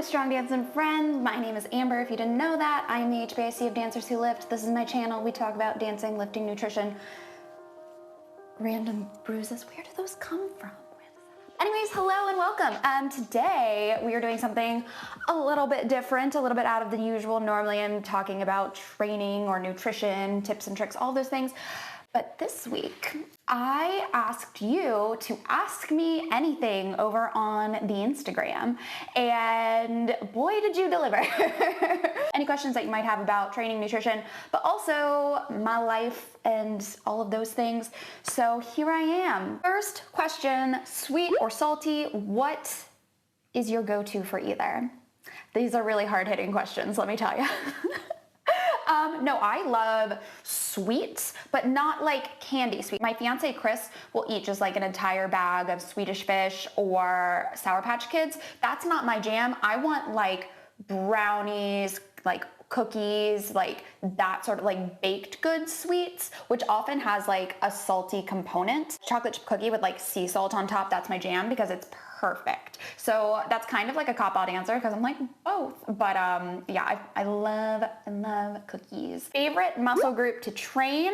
strong dancing friend. My name is Amber. If you didn't know that, I am the HBIC of Dancers Who Lift. This is my channel. We talk about dancing, lifting, nutrition, random bruises. Where do those come from? Anyways, hello and welcome. Today we are doing something a little bit different, a little bit out of the usual. Normally I'm talking about training or nutrition, tips and tricks, all those things. But this week, I asked you to ask me anything over on the Instagram, and boy, did you deliver. Any questions that you might have about training, nutrition, but also my life and all of those things. So here I am. First question, sweet or salty, what is your go-to for either? These are really hard-hitting questions, let me tell you. No, I love sweets, but not like candy sweet. My fiance Chris will eat just like an entire bag of Swedish Fish or Sour Patch Kids. That's not my jam. I want like brownies, like cookies, like that sort of like baked goods sweets, which often has like a salty component. Chocolate chip cookie with like sea salt on top, that's my jam because it's perfect. So that's kind of like a cop-out answer because I'm like both. But yeah, I love cookies. Favorite muscle group to train?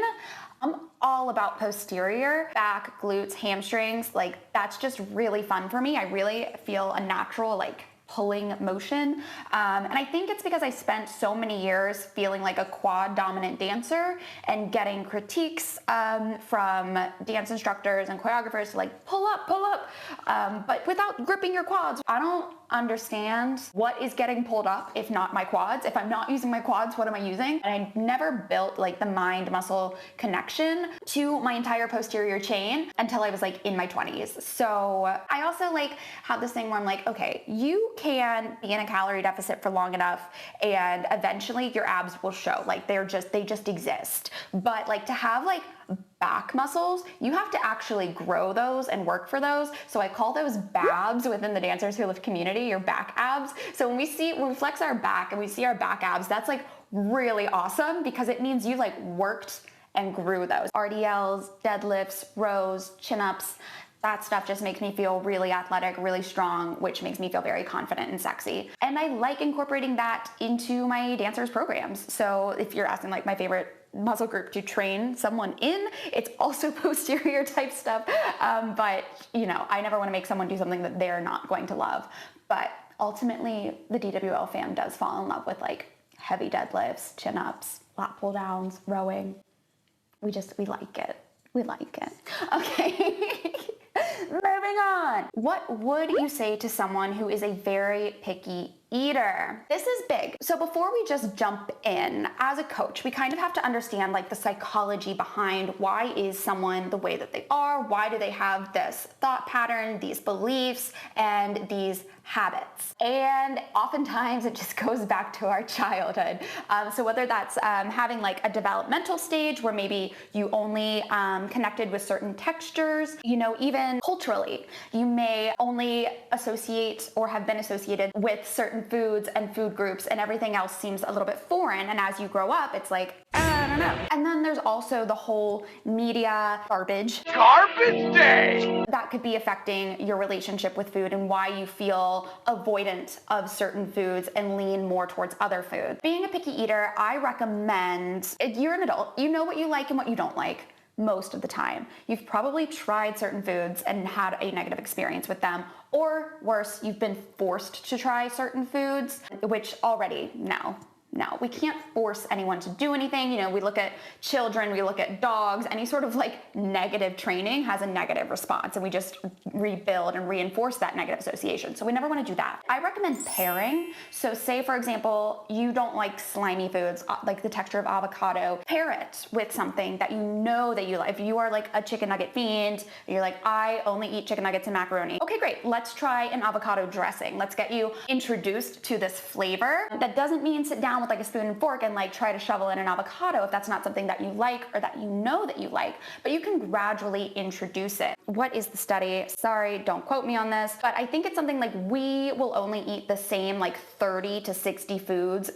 I'm all about posterior, back, glutes, hamstrings. Like that's just really fun for me. I really feel a natural like pulling motion. And I think it's because I spent so many years feeling like a quad dominant dancer and getting critiques from dance instructors and choreographers to like pull up, but without gripping your quads. I don't understand what is getting pulled up if not my quads. If I'm not using my quads, what am I using? And I never built like the mind muscle connection to my entire posterior chain until I was like in my 20s. So I also like have this thing where I'm like, okay, you can be in a calorie deficit for long enough and eventually your abs will show. Like they just exist. But like to have like back muscles, you have to actually grow those and work for those. So I call those babs within the Dancers Who Lift community, your back abs. So when we flex our back and we see our back abs, that's like really awesome because it means you like worked and grew those. RDLs, deadlifts, rows, chin-ups, that stuff just makes me feel really athletic, really strong, which makes me feel very confident and sexy. And I like incorporating that into my dancers programs. So if you're asking like my favorite muscle group to train someone in, it's also posterior type stuff. But you know, I never want to make someone do something that they're not going to love. But ultimately the DWL fam does fall in love with like heavy deadlifts, chin-ups, lat pull downs, rowing. We like it. We like it. Okay. Moving on. What would you say to someone who is a very picky eater? This is big. So before we just jump in, as a coach, we kind of have to understand like the psychology behind why is someone the way that they are? Why do they have this thought pattern, these beliefs, and these habits? And oftentimes it just goes back to our childhood. So whether that's having like a developmental stage where maybe you only connected with certain textures, you know, even culturally, you may only associate or have been associated with certain foods and food groups and everything else seems a little bit foreign. And as you grow up, it's like, I don't know. And then there's also the whole media garbage day that could be affecting your relationship with food and why you feel avoidant of certain foods and lean more towards other foods. Being a picky eater, I recommend, if you're an adult, you know what you like and what you don't like. Most of the time. You've probably tried certain foods and had a negative experience with them, or worse, you've been forced to try certain foods, which already, no, we can't force anyone to do anything. You know, we look at children, we look at dogs, any sort of like negative training has a negative response and we just rebuild and reinforce that negative association. So we never want to do that. I recommend pairing. So say for example, you don't like slimy foods, like the texture of avocado, pair it with something that you know that you like. If you are like a chicken nugget fiend, you're like, I only eat chicken nuggets and macaroni. Okay, great. Let's try an avocado dressing. Let's get you introduced to this flavor. That doesn't mean sit down with like a spoon and fork and like try to shovel in an avocado if that's not something that you like or that you know that you like, but you can gradually introduce it. What is the study? Sorry, don't quote me on this, but I think it's something like we will only eat the same like 30 to 60 foods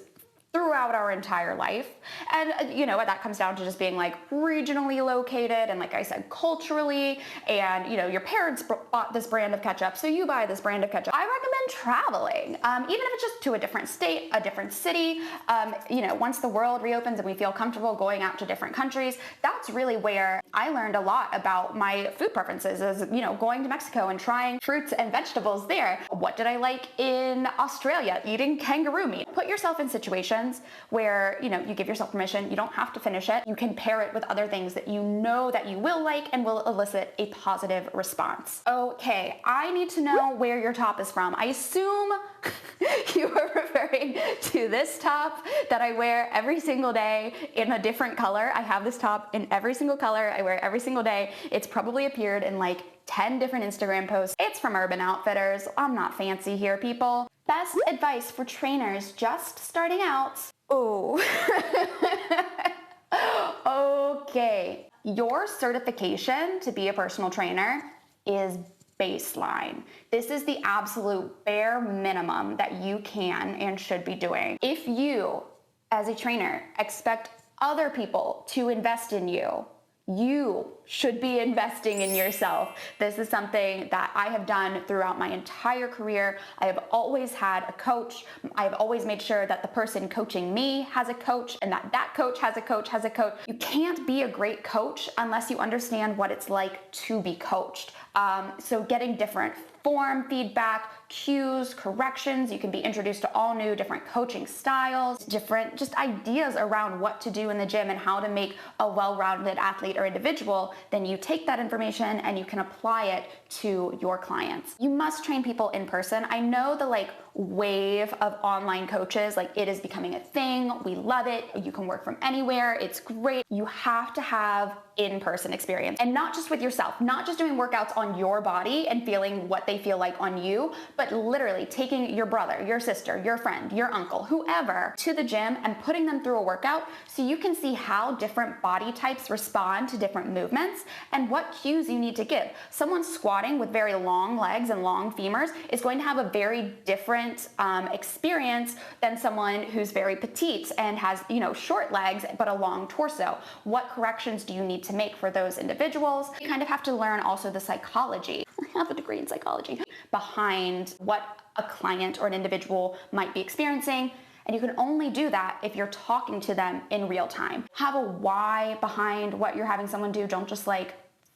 throughout our entire life. And that comes down to just being like regionally located and, like I said, culturally, and your parents bought this brand of ketchup, so you buy this brand of ketchup. I recommend traveling, even if it's just to a different state, a different city. Once the world reopens and we feel comfortable going out to different countries, that's really where I learned a lot about my food preferences, is going to Mexico and trying fruits and vegetables there. What did I like in Australia? Eating kangaroo meat. Put yourself in situations where you give yourself permission. You don't have to finish it. You can pair it with other things that you know that you will like and will elicit a positive response. Okay, I need to know where your top is from. I assume you are referring to this top that I wear every single day in a different color. I have this top in every single color. I wear it every single day. It's probably appeared in like 10 different Instagram posts. It's from Urban Outfitters. I'm not fancy here, people. Best advice for trainers just starting out. Oh. Okay. Your certification to be a personal trainer is baseline. This is the absolute bare minimum that you can and should be doing. If you, as a trainer, expect other people to invest in you, you should be investing in yourself. This is something that I have done throughout my entire career. I have always had a coach. I've always made sure that the person coaching me has a coach, and that coach has a coach has a coach. You can't be a great coach unless you understand what it's like to be coached. So getting different form feedback, cues, corrections. You can be introduced to all new different coaching styles, different just ideas around what to do in the gym and how to make a well-rounded athlete or individual. Then you take that information and you can apply it to your clients. You must train people in person. I know the wave of online coaches, it is becoming a thing. We love it. You can work from anywhere. It's great. You have to have in-person experience, and not just with yourself, not just doing workouts on your body and feeling what they feel like on you, but literally taking your brother, your sister, your friend, your uncle, whoever to the gym and putting them through a workout so you can see how different body types respond to different movements and what cues you need to give. Someone squatting with very long legs and long femurs is going to have a very different experience than someone who's very petite and has short legs but a long torso. What corrections do you need to make for those individuals? You kind of have to learn also the psychology. I have a degree in psychology behind what a client or an individual might be experiencing. And you can only do that if you're talking to them in real time. Have a why behind what you're having someone do. Don't just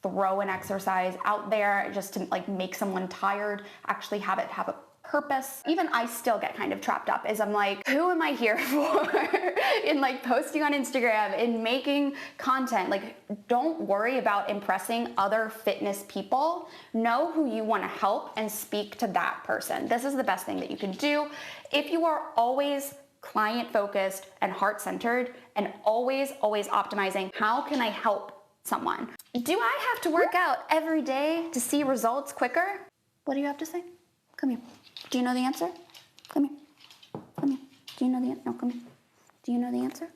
throw an exercise out there just to make someone tired. Actually have it have a purpose. Even I still get kind of trapped up as I'm like, who am I here for? In posting on Instagram, in making content. Don't worry about impressing other fitness people. Know who you want to help and speak to that person. This is the best thing that you can do. If you are always client focused and heart centered and always optimizing, how can I help someone? Do I have to work out every day to see results quicker? What do you have to say? Come here. Do you know the answer? Come here. Come here. Do you know the answer? No, come here. Do you know the answer?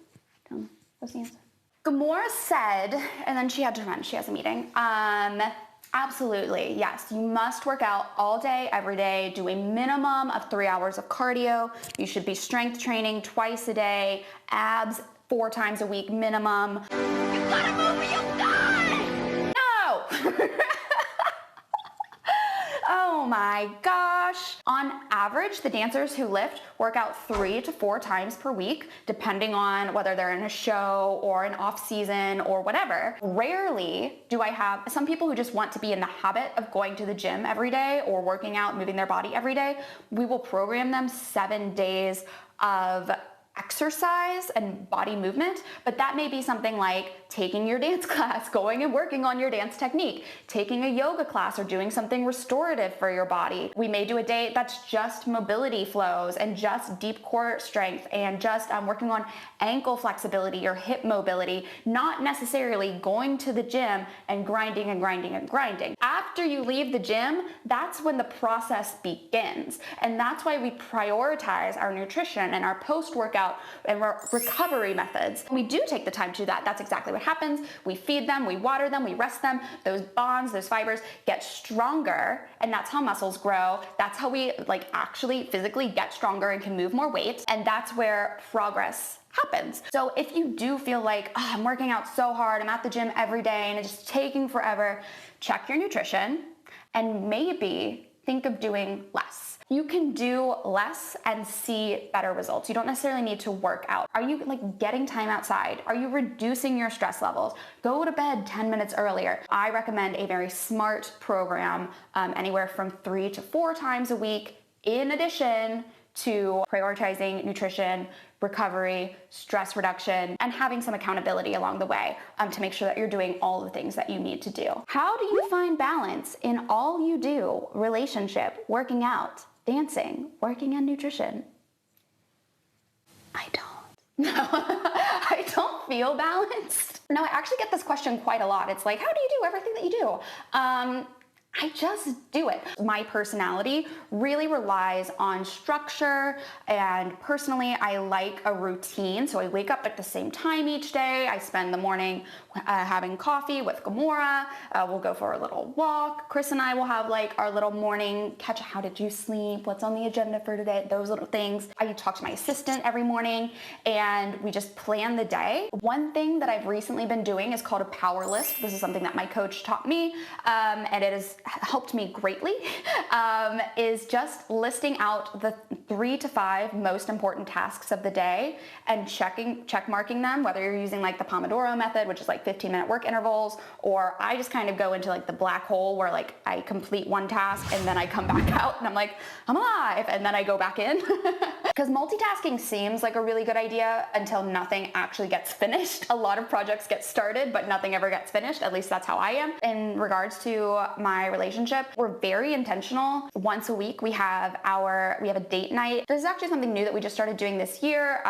Tell me. What's the answer? Gamora said, and then she had to run. She has a meeting. Absolutely, yes. You must work out all day, every day. Do a minimum of 3 hours of cardio. You should be strength training twice a day. Abs 4 times a week minimum. You gotta move or you'll die! No! Oh my gosh. On average, the dancers who lift work out 3 to 4 times per week, depending on whether they're in a show or an off season or whatever. Rarely do I have some people who just want to be in the habit of going to the gym every day or working out, moving their body every day. We will program them 7 days of exercise and body movement, but that may be something like taking your dance class, going and working on your dance technique, taking a yoga class, or doing something restorative for your body. We may do a day that's just mobility flows and just deep core strength and just working on ankle flexibility or hip mobility, not necessarily going to the gym and grinding and grinding and grinding. After you leave the gym, that's when the process begins. And that's why we prioritize our nutrition and our post-workout workout and recovery methods. When we do take the time to do that, that's exactly what happens. We feed them, we water them, we rest them. Those bonds, those fibers get stronger, and that's how muscles grow. That's how we like actually physically get stronger and can move more weight. And that's where progress happens. So if you do feel like, oh, I'm working out so hard, I'm at the gym every day and it's just taking forever, check your nutrition and maybe think of doing less. You can do less and see better results. You don't necessarily need to work out. Are you like getting time outside? Are you reducing your stress levels? Go to bed 10 minutes earlier. I recommend a very smart program, anywhere from 3 to 4 times a week, in addition to prioritizing nutrition, recovery, stress reduction, and having some accountability along the way to make sure that you're doing all the things that you need to do. How do you find balance in all you do? Relationship, working out, dancing, working on nutrition. I don't. No, I don't feel balanced. No, I actually get this question quite a lot. It's like, how do you do everything that you do? I just do it. My personality really relies on structure, and personally, I like a routine. So I wake up at the same time each day. I spend the morning having coffee with Gamora. We'll go for a little walk. Chris and I will have like our little morning catch. How did you sleep? What's on the agenda for today? Those little things. I talk to my assistant every morning, and we just plan the day. One thing that I've recently been doing is called a power list. This is something that my coach taught me, and it has helped me greatly, is just listing out the 3 to 5 most important tasks of the day and check marking them, whether you're using like the Pomodoro method, which is like 15-minute work intervals, or I just kind of go into like the black hole where like I complete one task and then I come back out and I'm like, I'm alive, and then I go back in. Because multitasking seems like a really good idea until nothing actually gets finished. A lot of projects get started, but nothing ever gets finished. At least that's how I am. In regards to my relationship, we're very intentional. Once a week, we have a date night. This is actually something new that we just started doing this year.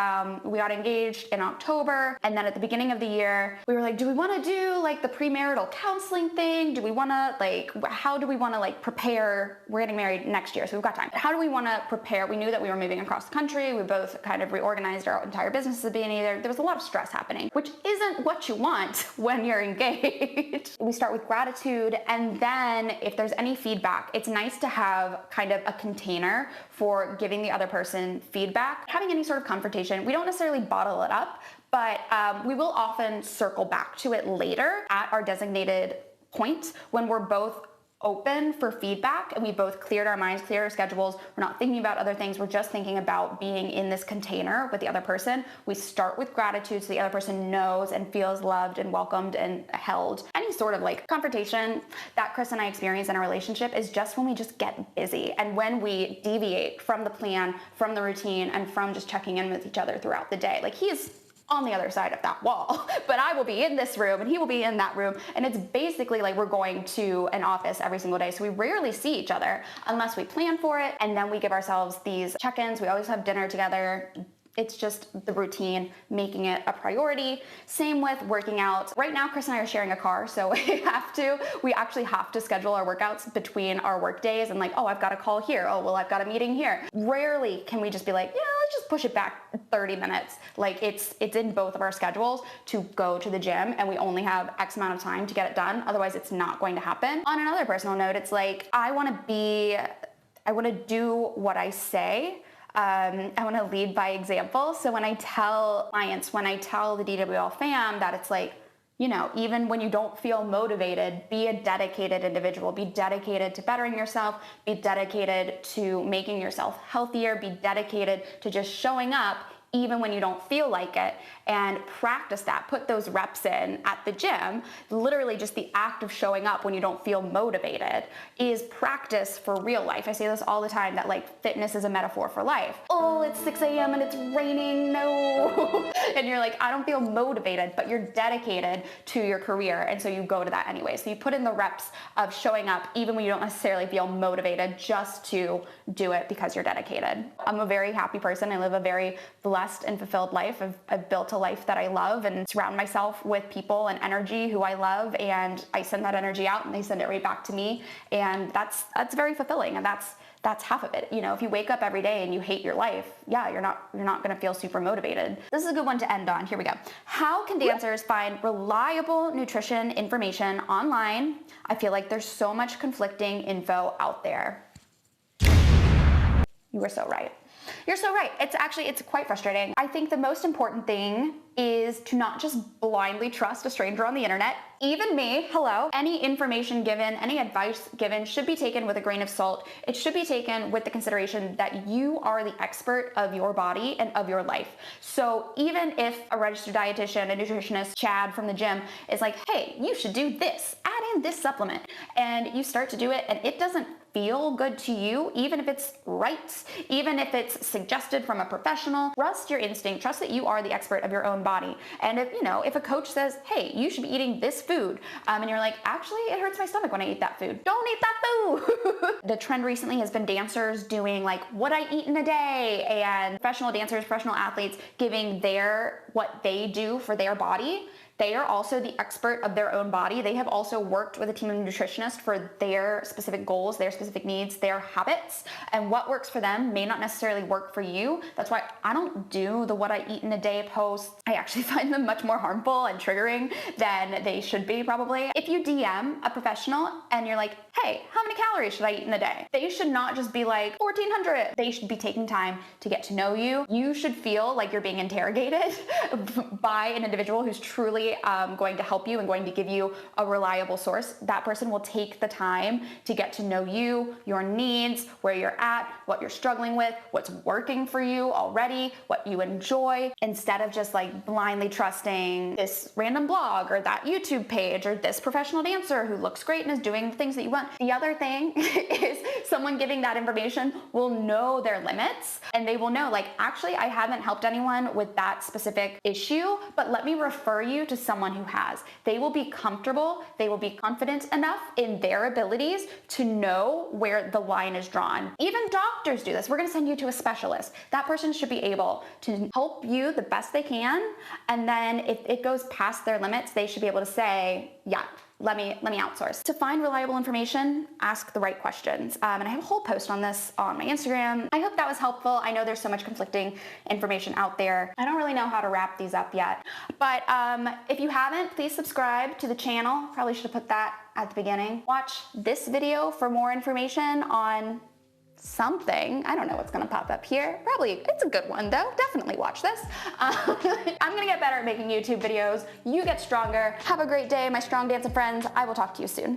We got engaged in October, and then at the beginning of the year, we were like, do we want to do like the premarital counseling thing? Do we want to like, how do we want to like prepare? We're getting married next year, so we've got time. How do we want to prepare? We knew that we were moving across the country. We both kind of reorganized our entire business at the beginning there. There was a lot of stress happening, which isn't what you want when you're engaged. We start with gratitude, and then if there's any feedback, it's nice to have kind of a container for giving the other person feedback. Having any sort of confrontation, we don't necessarily bottle it up, but we will often circle back to it later at our designated point when we're both open for feedback and we both cleared our minds, cleared our schedules. We're not thinking about other things. We're just thinking about being in this container with the other person. We start with gratitude so the other person knows and feels loved and welcomed and held. Any sort of like confrontation that Chris and I experience in a relationship is just when we just get busy and when we deviate from the plan, from the routine, and from just checking in with each other throughout the day. Like, he is on the other side of that wall, but I will be in this room and he will be in that room. And it's basically like we're going to an office every single day. So we rarely see each other unless we plan for it. And then we give ourselves these check-ins. We always have dinner together. It's just the routine, making it a priority. Same with working out. Right now, Chris and I are sharing a car, so we actually have to schedule our workouts between our work days and like, oh, I've got a call here. Oh, well, I've got a meeting here. Rarely can we just be like, yeah, let's just push it back 30 minutes. Like it's in both of our schedules to go to the gym, and we only have X amount of time to get it done. Otherwise, it's not going to happen. On another personal note, it's like, I want to do what I say. I want to lead by example. So when I tell clients, when I tell the DWL fam that it's like, you know, even when you don't feel motivated, be a dedicated individual, be dedicated to bettering yourself, be dedicated to making yourself healthier, be dedicated to just showing up even when you don't feel like it, and practice that. Put those reps in at the gym. Literally just the act of showing up when you don't feel motivated is practice for real life. I say this all the time, that like fitness is a metaphor for life. Oh, it's 6 a.m. and it's raining, no. And you're like, I don't feel motivated, but you're dedicated to your career, and so you go to that anyway. So you put in the reps of showing up even when you don't necessarily feel motivated, just to do it because you're dedicated. I'm a very happy person. I live a very blessed and fulfilled life. I've built a life that I love and surround myself with people and energy who I love, and I send that energy out and they send it right back to me, and that's very fulfilling, and that's that's half of it. You know, if you wake up every day and you hate your life, yeah, you're not gonna feel super motivated. This is a good one to end on. Here we go. How can dancers find reliable nutrition information online? I feel like there's so much conflicting info out there. You were so right. You're so right. It's quite frustrating. I think the most important thing is to not just blindly trust a stranger on the internet. Even me, hello. Any information given, any advice given should be taken with a grain of salt. It should be taken with the consideration that you are the expert of your body and of your life. So even if a registered dietitian, a nutritionist, Chad from the gym is like, hey, you should do this, add in this supplement, and you start to do it and it doesn't feel good to you, even if it's right, even if it's suggested from a professional, trust your instinct, trust that you are the expert of your own body. And if a coach says, hey, you should be eating this food, and you're like, actually, it hurts my stomach when I eat that food. Don't eat that food. The trend recently has been dancers doing like what I eat in a day, and professional dancers, professional athletes giving what they do for their body. They are also the expert of their own body. They have also worked with a team of nutritionists for their specific goals, their specific needs, their habits, and what works for them may not necessarily work for you. That's why I don't do the what I eat in a day posts. I actually find them much more harmful and triggering than they should be probably. If you DM a professional and you're like, hey, how many calories should I eat in a day? They should not just be like 1,400. They should be taking time to get to know you. You should feel like you're being interrogated by an individual who's truly going to help you and going to give you a reliable source. That person will take the time to get to know you, your needs, where you're at, what you're struggling with, what's working for you already, what you enjoy, instead of just like blindly trusting this random blog or that YouTube page or this professional dancer who looks great and is doing the things that you want. The other thing is someone giving that information will know their limits, and they will know, like, actually, I haven't helped anyone with that specific issue, but let me refer you to someone who has. They will be comfortable, they will be confident enough in their abilities to know where the line is drawn. Even doctors do this. We're gonna send you to a specialist. That person should be able to help you the best they can, and then if it goes past their limits, they should be able to say, yeah, let me outsource. To find reliable information, ask the right questions. And I have a whole post on this on my Instagram. I hope that was helpful. I know there's so much conflicting information out there. I don't really know how to wrap these up yet. But if you haven't, please subscribe to the channel. Probably should have put that at the beginning. Watch this video for more information on something. I don't know what's gonna pop up here. Probably, it's a good one though. Definitely watch this. I'm gonna get better at making YouTube videos. You get stronger. Have a great day, my strong dancing friends. I will talk to you soon.